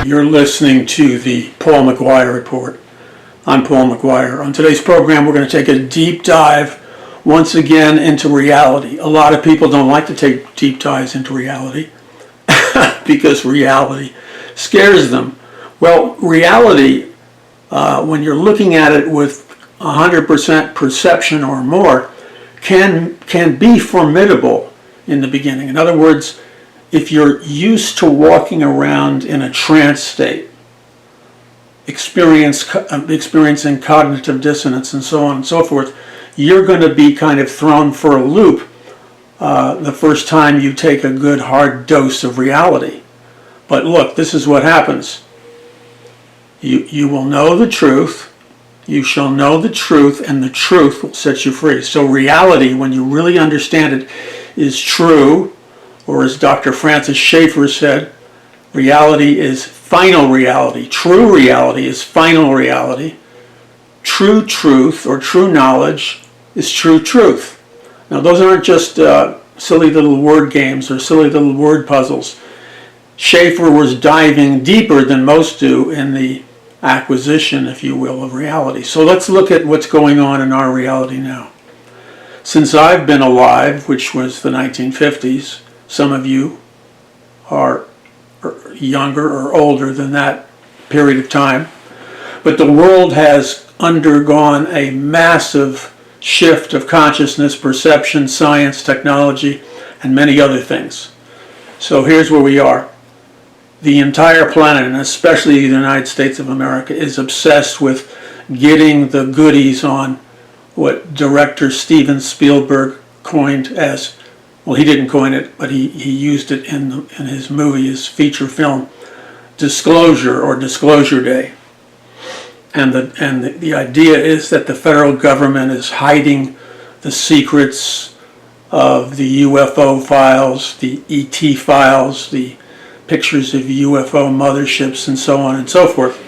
You're listening to the Paul McGUIRE Report. I'm Paul McGUIRE. On today's program, we're going to take a deep dive once again into reality. A lot of people don't like to take deep dives into reality because reality scares them. Well, reality, when you're looking at it with 100% perception or more, can be formidable in the beginning. In other words, if you're used to walking around in a trance state, experiencing cognitive dissonance and so on and so forth, you're going to be kind of thrown for a loop the first time you take a good hard dose of reality. But look, this is what happens. You will know the truth. You shall know the truth, and the truth will set you free. So reality, when you really understand it, is true. Or as Dr. Francis Schaeffer said, reality is final reality. True reality is final reality. True truth or true knowledge is true truth. Now those aren't just silly little word games or silly little word puzzles. Schaeffer was diving deeper than most do in the acquisition, if you will, of reality. So let's look at what's going on in our reality now. Since I've been alive, which was the 1950s, some of you are younger or older than that period of time. But the world has undergone a massive shift of consciousness, perception, science, technology, and many other things. So here's where we are. The entire planet, and especially the United States of America, is obsessed with getting the goodies on what director Steven Spielberg coined as, well, he didn't coin it, but he used it in his movie, his feature film, Disclosure or Disclosure Day. And the idea is that the federal government is hiding the secrets of the UFO files, the ET files, the pictures of UFO motherships, and so on and so forth.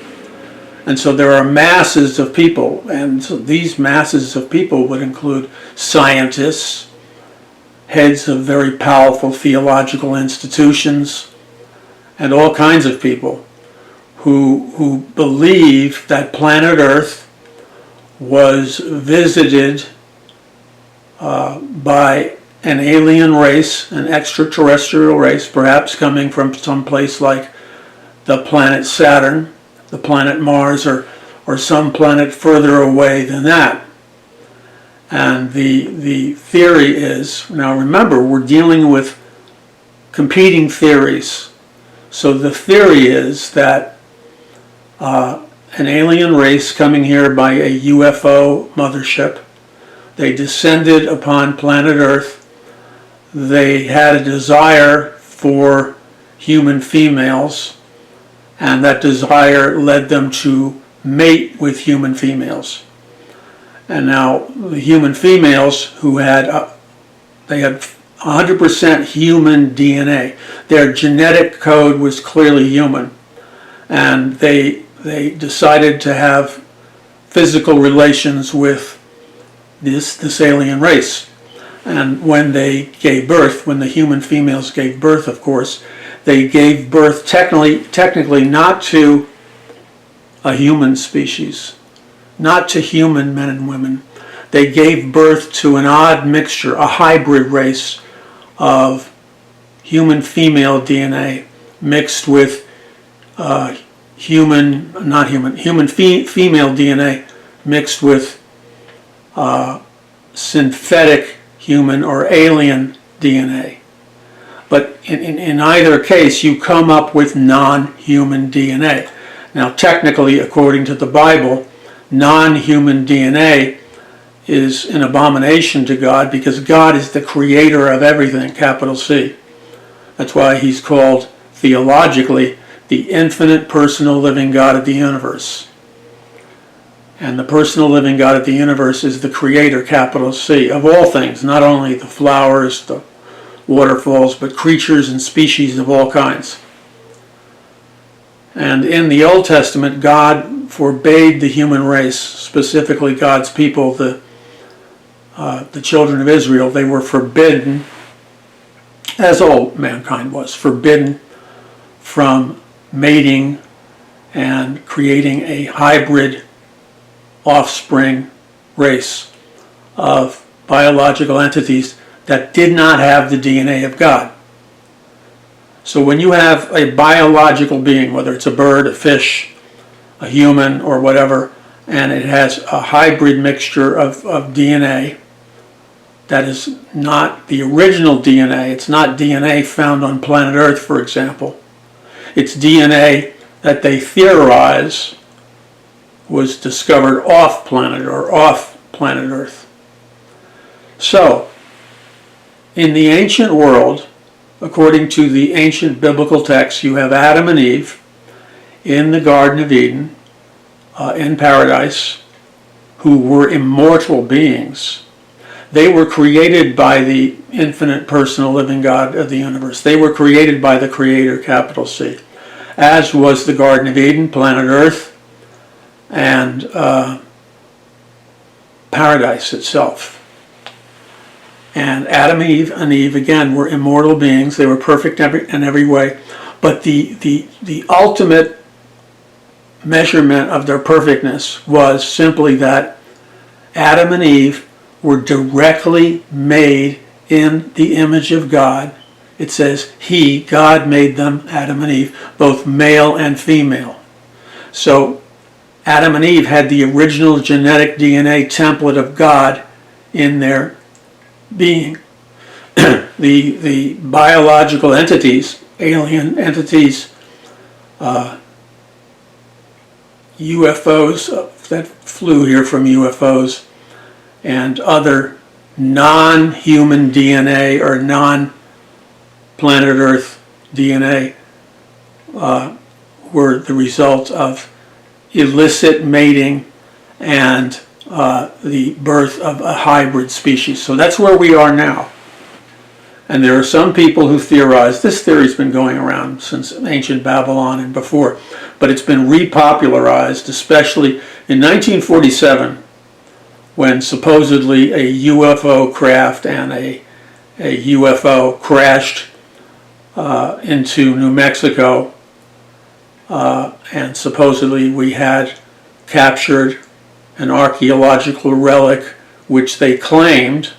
And so there are masses of people, and so these masses of people would include scientists, heads of very powerful theological institutions, and all kinds of people who believe that planet Earth was visited by an alien race, an extraterrestrial race, perhaps coming from some place like the planet Saturn, the planet Mars, or some planet further away than that. And the theory is, now remember, we're dealing with competing theories. So the theory is that an alien race coming here by a UFO mothership, they descended upon planet Earth. They had a desire for human females, and that desire led them to mate with human females. And now the human females who they had 100% human DNA. Their genetic code was clearly human. And they decided to have physical relations with this alien race. And when they gave birth, when the human females gave birth, of course, they gave birth technically not to a human species, not to human men and women. They gave birth to an odd mixture, a hybrid race of human female DNA mixed with human female DNA mixed with synthetic human or alien DNA. But in either case, you come up with non-human DNA. Now, technically, according to the Bible, non-human DNA is an abomination to God because God is the creator of everything, capital C. That's why he's called, theologically, the infinite personal living God of the universe. And the personal living God of the universe is the creator, capital C, of all things, not only the flowers, the waterfalls, but creatures and species of all kinds. And in the Old Testament, God forbade the human race, specifically God's people, the children of Israel. They were forbidden, as all mankind was, forbidden from mating and creating a hybrid offspring race of biological entities that did not have the DNA of God. So when you have a biological being, whether it's a bird, a fish, a human, or whatever, and it has a hybrid mixture of DNA that is not the original DNA, it's not DNA found on planet Earth, for example. It's DNA that they theorize was discovered off planet Earth. So, in the ancient world, according to the ancient biblical texts, you have Adam and Eve in the Garden of Eden, in paradise, who were immortal beings. They were created by the infinite personal living God of the universe. They were created by the Creator, capital C, as was the Garden of Eden, planet Earth, and paradise itself. And Adam and Eve again were immortal beings. They were perfect in every way. But the ultimate measurement of their perfectness was simply that Adam and Eve were directly made in the image of God. It says God made them, Adam and Eve, both male and female. So Adam and Eve had the original genetic DNA template of God in their being. The biological entities, alien entities, UFOs that flew here from UFOs, and other non-human DNA or non-planet Earth DNA were the result of illicit mating and the birth of a hybrid species. So that's where we are now. And there are some people who theorize, this theory's been going around since ancient Babylon and before, but it's been repopularized, especially in 1947, when supposedly a UFO craft and a UFO crashed into New Mexico, and supposedly we had captured an archaeological relic which they claimed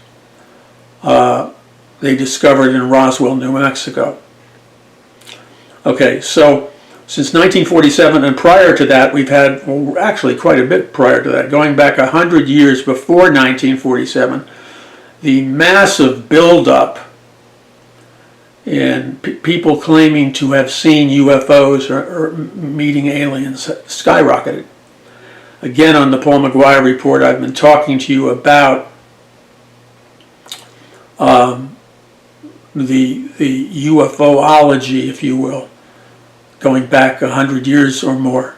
they discovered in Roswell, New Mexico. Okay, so since 1947 and prior to that, we've had, well, actually quite a bit prior to that, going back 100 years before 1947, the massive buildup in people claiming to have seen UFOs or meeting aliens skyrocketed. Again, on the Paul McGUIRE report, I've been talking to you about the UFOlogy, if you will, going back 100 years or more.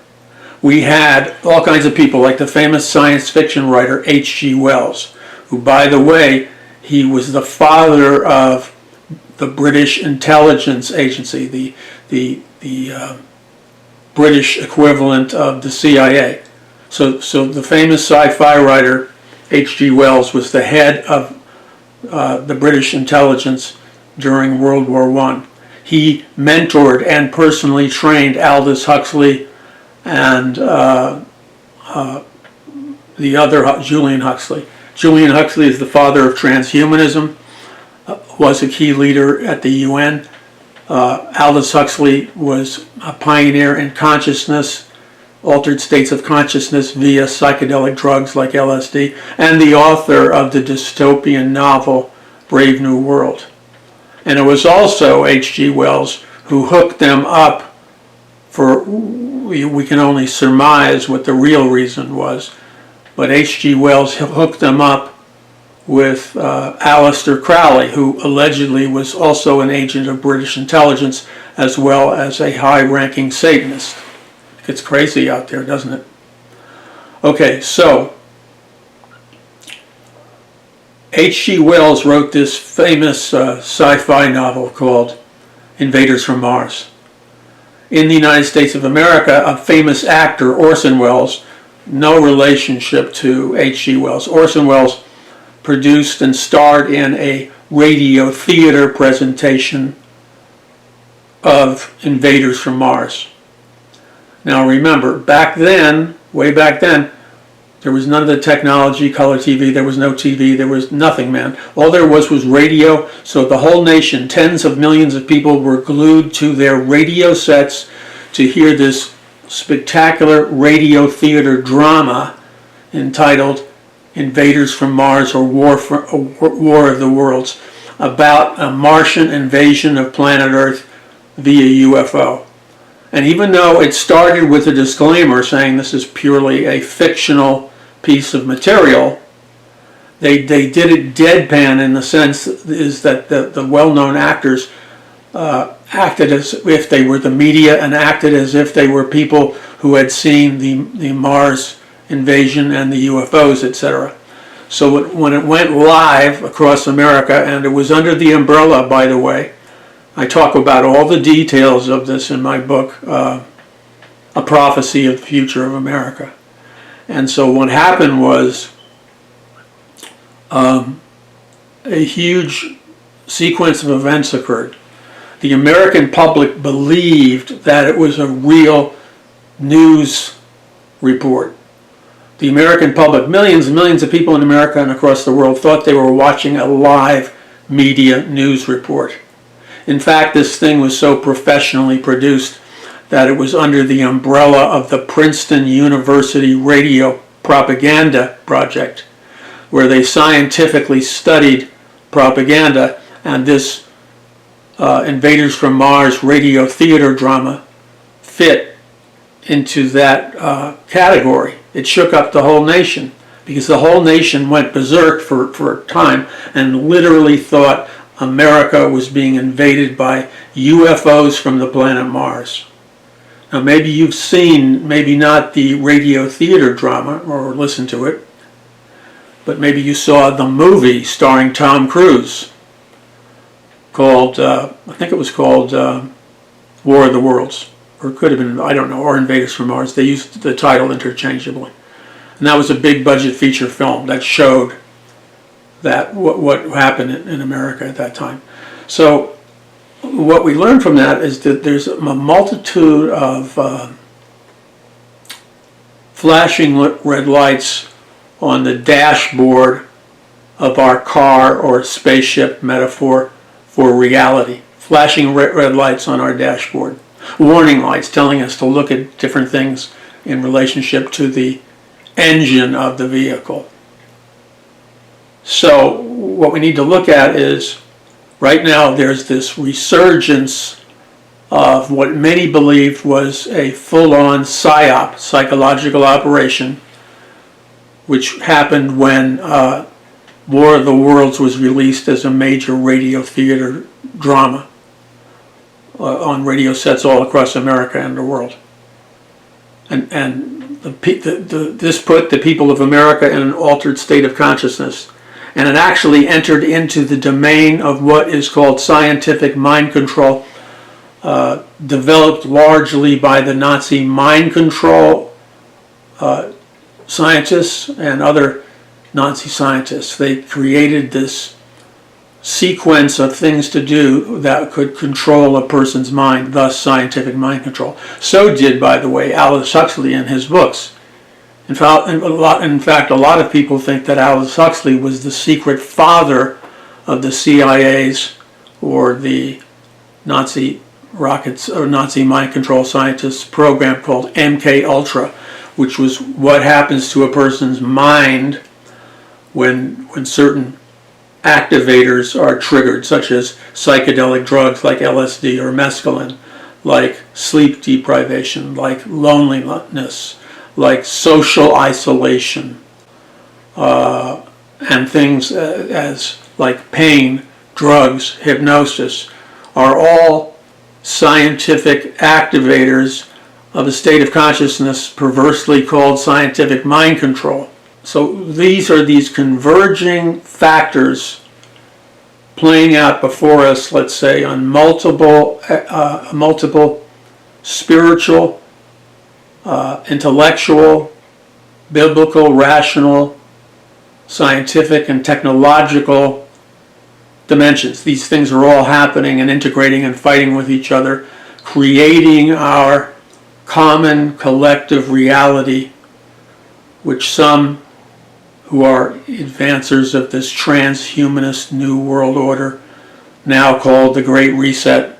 We had all kinds of people, like the famous science fiction writer H.G. Wells, who, by the way, he was the father of the British intelligence agency, the British equivalent of the CIA. So the famous sci-fi writer H.G. Wells was the head of the British intelligence during World War I. He mentored and personally trained Aldous Huxley and the other Julian Huxley. Julian Huxley is the father of transhumanism, was a key leader at the UN. Aldous Huxley was a pioneer in consciousness, altered states of consciousness via psychedelic drugs like LSD, and the author of the dystopian novel Brave New World. And it was also H.G. Wells who hooked them up for, we can only surmise what the real reason was, but H.G. Wells hooked them up with Aleister Crowley, who allegedly was also an agent of British intelligence as well as a high-ranking Satanist. It gets crazy out there, doesn't it? Okay, so H.G. Wells wrote this famous sci-fi novel called Invaders from Mars. In the United States of America, a famous actor, Orson Welles, no relationship to H.G. Wells. Orson Welles produced and starred in a radio theater presentation of Invaders from Mars. Now remember, back then, way back then, there was none of the technology, color TV, there was no TV, there was nothing, man. All there was radio, so the whole nation, tens of millions of people were glued to their radio sets to hear this spectacular radio theater drama entitled Invaders from Mars or War of the Worlds, about a Martian invasion of planet Earth via UFO. And even though it started with a disclaimer saying this is purely a fictional piece of material, they did it deadpan in the sense is that the well-known actors acted as if they were the media and acted as if they were people who had seen the Mars invasion and the UFOs, etc. So when it went live across America, and it was under the umbrella, by the way, I talk about all the details of this in my book, A Prophecy of the Future of America. And so what happened was a huge sequence of events occurred. The American public believed that it was a real news report. The American public, millions and millions of people in America and across the world, thought they were watching a live media news report. In fact, this thing was so professionally produced that it was under the umbrella of the Princeton University Radio Propaganda Project, where they scientifically studied propaganda, and this Invaders from Mars radio theater drama fit into that category. It shook up the whole nation because the whole nation went berserk for a time and literally thought America was being invaded by UFOs from the planet Mars. Now maybe you've seen, maybe not the radio theater drama or listened to it, but maybe you saw the movie starring Tom Cruise called, I think it was called War of the Worlds, or it could have been, I don't know, or Invaders from Mars. They used the title interchangeably. And that was a big budget feature film that showed that what happened in America at that time. So what we learned from that is that there's a multitude of flashing red lights on the dashboard of our car or spaceship metaphor for reality. Flashing red lights on our dashboard. Warning lights telling us to look at different things in relationship to the engine of the vehicle. So what we need to look at is, right now there's this resurgence of what many believed was a full-on PSYOP, psychological operation, which happened when War of the Worlds was released as a major radio theater drama on radio sets all across America and the world. And this put the people of America in an altered state of consciousness. And it actually entered into the domain of what is called scientific mind control, developed largely by the Nazi mind control scientists and other Nazi scientists. They created this sequence of things to do that could control a person's mind, thus scientific mind control. So did, by the way, Aldous Huxley in his books. In fact, a lot of people think that Aldous Huxley was the secret father of the CIA's or the Nazi rockets or Nazi mind control scientists program called MK Ultra, which was what happens to a person's mind when certain activators are triggered, such as psychedelic drugs like LSD or mescaline, like sleep deprivation, like loneliness, like social isolation, and things as like pain, drugs, hypnosis, are all scientific activators of a state of consciousness perversely called scientific mind control. So these are these converging factors playing out before us, let's say, on multiple spiritual, intellectual, biblical, rational, scientific, and technological dimensions. These things are all happening and integrating and fighting with each other, creating our common collective reality, which some who are advancers of this transhumanist new world order now call the Great Reset.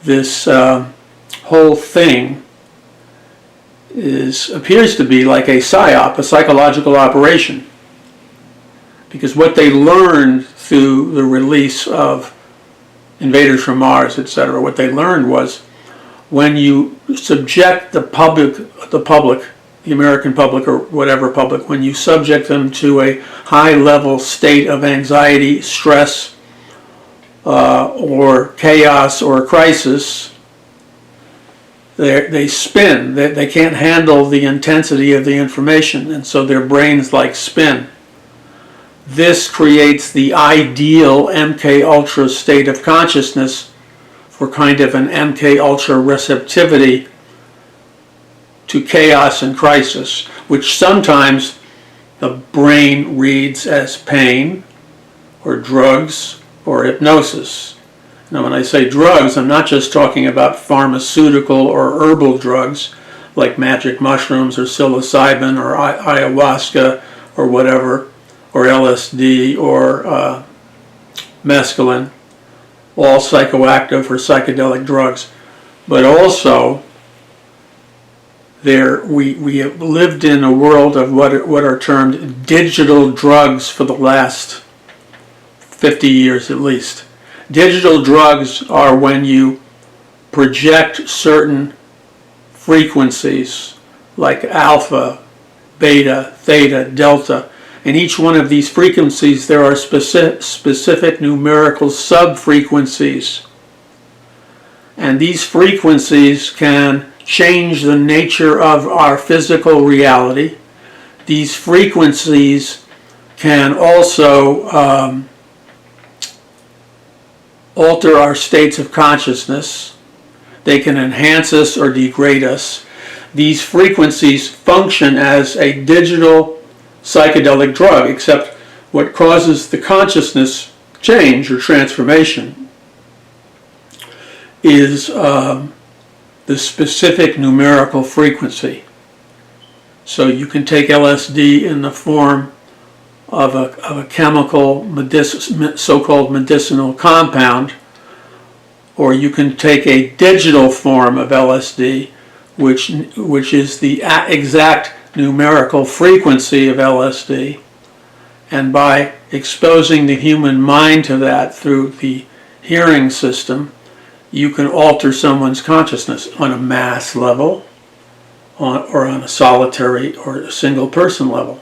This whole thing appears to be like a psyop, a psychological operation, because what they learned through the release of Invaders from Mars, etc., what they learned was when you subject the American public or whatever public, when you subject them to a high-level state of anxiety, stress, or chaos or crisis, they spin. They can't handle the intensity of the information, and so their brains like spin. This creates the ideal MK Ultra state of consciousness for kind of an MK Ultra receptivity to chaos and crisis, which sometimes the brain reads as pain or drugs or hypnosis. Now, when I say drugs, I'm not just talking about pharmaceutical or herbal drugs like magic mushrooms or psilocybin or ayahuasca or whatever, or LSD or mescaline, all psychoactive or psychedelic drugs. But also, we have lived in a world of what are termed digital drugs for the last 50 years at least. Digital drugs are when you project certain frequencies like alpha, beta, theta, delta. In each one of these frequencies there are specific numerical sub-frequencies. And these frequencies can change the nature of our physical reality. These frequencies can also alter our states of consciousness. They can enhance us or degrade us. These frequencies function as a digital psychedelic drug, except what causes the consciousness change or transformation is the specific numerical frequency. So you can take LSD in the form of a chemical, so-called medicinal compound, or you can take a digital form of LSD, which is the exact numerical frequency of LSD, and by exposing the human mind to that through the hearing system, you can alter someone's consciousness on a mass level or on a solitary or a single person level.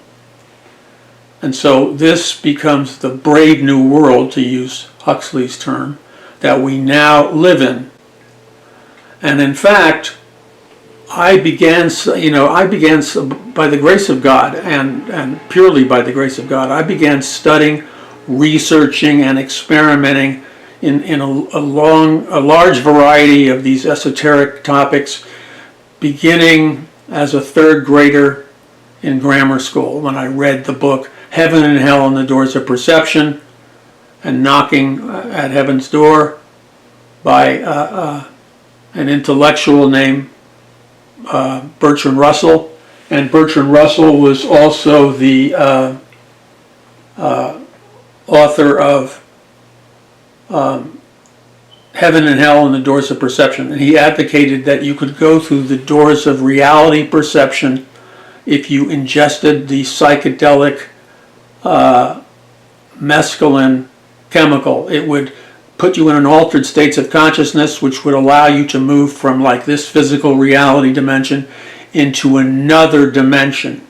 And so this becomes the brave new world, to use Huxley's term, that we now live in. And in fact, I began by the grace of God, and purely by the grace of God, I began studying, researching, and experimenting in a large variety of these esoteric topics, beginning as a third grader in grammar school when I read the book Heaven and Hell on the Doors of Perception, and Knocking at Heaven's Door by an intellectual named Bertrand Russell. And Bertrand Russell was also the author of Heaven and Hell and the Doors of Perception. And he advocated that you could go through the doors of reality perception if you ingested the psychedelic mescaline chemical. It would put you in an altered state of consciousness, which would allow you to move from like this physical reality dimension into another dimension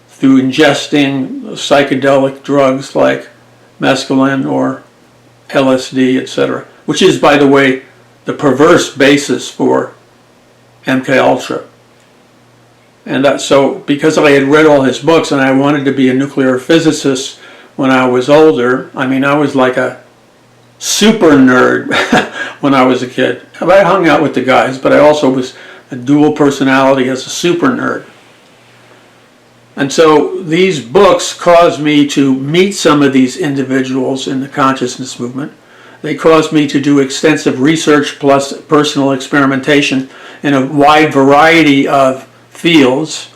through ingesting psychedelic drugs like mescaline or LSD, etc., which is, by the way, the perverse basis for MK Ultra. And so, because I had read all his books and I wanted to be a nuclear physicist when I was older, I mean, I was like a super nerd when I was a kid. I hung out with the guys, but I also was a dual personality as a super nerd. And so these books caused me to meet some of these individuals in the consciousness movement. They caused me to do extensive research plus personal experimentation in a wide variety of fields.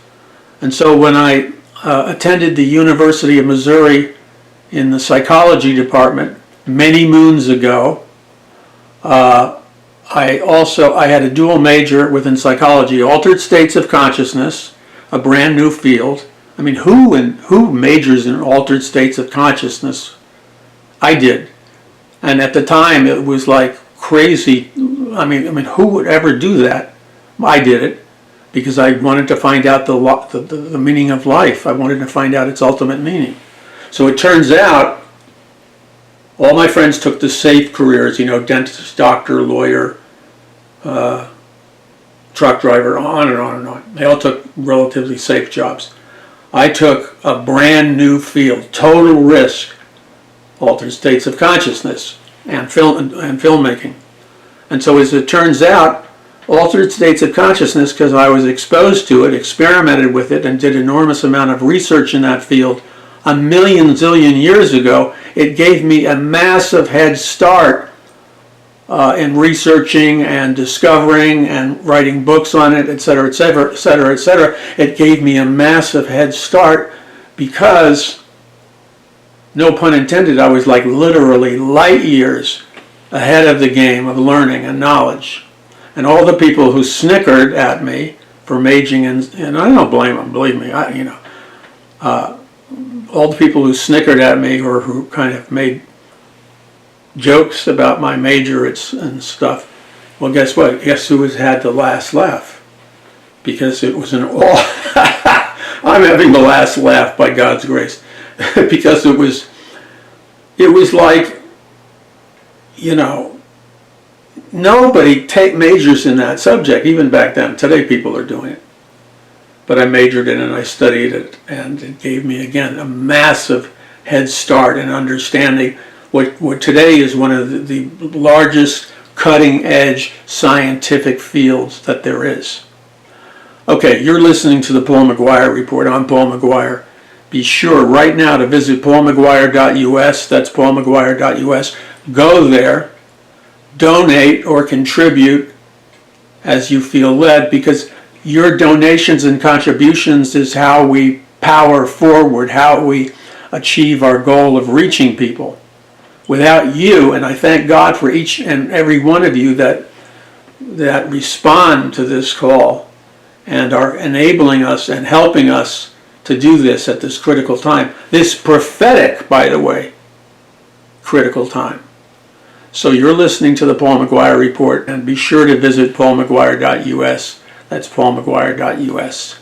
And so when I attended the University of Missouri in the psychology department many moons ago, I had a dual major within psychology, altered states of consciousness, a brand new field. I mean, who majors in altered states of consciousness? I did. And at the time it was like crazy. I mean, who would ever do that? I did it because I wanted to find out the meaning of life. I wanted to find out its ultimate meaning. So it turns out all my friends took the safe careers, dentist, doctor, lawyer, truck driver, on and on and on. They all took relatively safe jobs. I took a brand new field, total risk, altered states of consciousness and filmmaking. And so as it turns out, altered states of consciousness, because I was exposed to it, experimented with it, and did an enormous amount of research in that field a million zillion years ago, it gave me a massive head start in researching and discovering and writing books on it, etc., etc., etc., etc. It gave me a massive head start because, no pun intended, I was like literally light years ahead of the game of learning and knowledge. And all the people who snickered at me for majoring in, and I don't blame them, believe me, all the people who snickered at me or who kind of made jokes about my major and stuff, well, guess what? Guess who had the last laugh? Because it was an all. I'm having the last laugh by God's grace, because it was like, nobody majors in that subject, even back then. Today people are doing it. But I majored in it and I studied it, and it gave me, again, a massive head start in understanding what today is one of the largest cutting-edge scientific fields that there is. Okay, you're listening to the Paul McGUIRE Report. I'm Paul McGUIRE. Be sure right now to visit paulmcguire.us. That's paulmcguire.us. Go there, donate or contribute as you feel led, because your donations and contributions is how we power forward, how we achieve our goal of reaching people. Without you, and I thank God for each and every one of you that respond to this call and are enabling us and helping us to do this at this critical time. This prophetic, by the way, critical time. So you're listening to the Paul McGUIRE Report, and be sure to visit paulmcguire.us. That's paulmcguire.us.